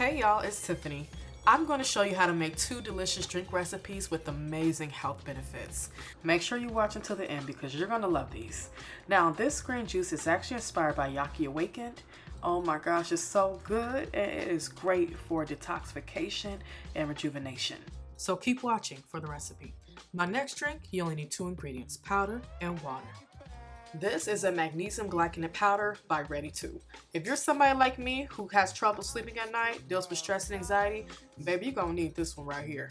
Hey y'all, it's Tiffany. I'm going to show you how to make 2 delicious drink recipes with amazing health benefits. Make sure you watch until the end because you're going to love these. Now, this green juice is actually inspired by Yaki Awakened. Oh my gosh, it's so good and it is great for detoxification and rejuvenation. So keep watching for the recipe. My next drink, you only need 2 ingredients, powder and water. This is a magnesium glycinate powder by Ready 2. If you're somebody like me who has trouble sleeping at night, deals with stress and anxiety, baby, you're gonna need this one right here.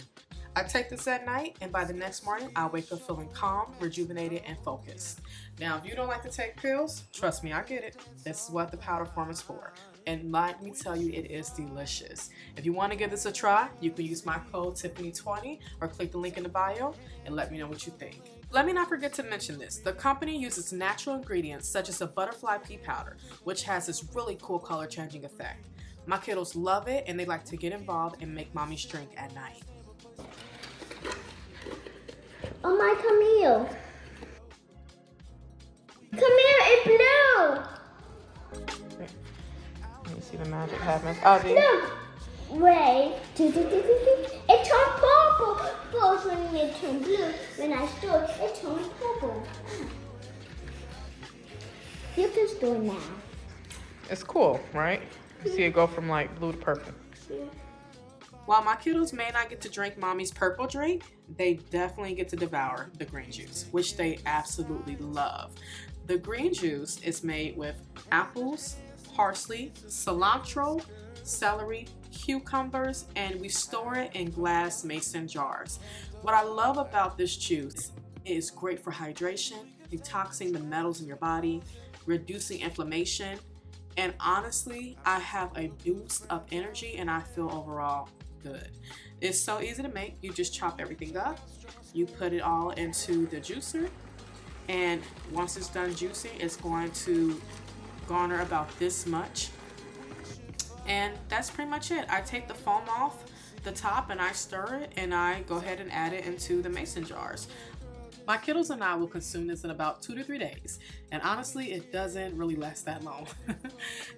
I take this at night, and by the next morning, I wake up feeling calm, rejuvenated, and focused. Now, if you don't like to take pills, trust me, I get it. This is what the powder form is for. And let me tell you, it is delicious. If you want to give this a try, you can use my code Tiffany20 or click the link in the bio and let me know what you think. Let me not forget to mention this. The company uses natural ingredients such as a butterfly pea powder, which has this really cool color changing effect. My kiddos love it and they like to get involved and make mommy's drink at night. Oh my, come here. Come here, it's blue. Let me see the magic happens. Ozzy. Look. Wait. It turned purple. First when it turned blue. When I stir, it turned purple. You can stir now. It's cool, right? You see it go from like blue to purple. While my kiddos may not get to drink mommy's purple drink, they definitely get to devour the green juice, which they absolutely love. The green juice is made with apples, parsley, cilantro, celery, cucumbers, and we store it in glass mason jars. What I love about this juice is great for hydration, detoxing the metals in your body, reducing inflammation, and honestly, I have a boost of energy and I feel overall good. It's so easy to make. You just chop everything up, you put it all into the juicer, and once it's done juicing, it's going to garner about this much. And that's pretty much it. I take the foam off the top and I stir it and I go ahead and add it into the mason jars. My kiddos and I will consume this in about 2 to 3 days. And honestly, it doesn't really last that long.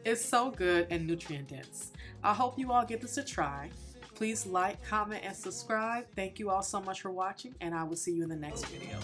It's so good and nutrient dense. I hope you all give this a try. Please like, comment, and subscribe. Thank you all so much for watching, and I will see you in the next video.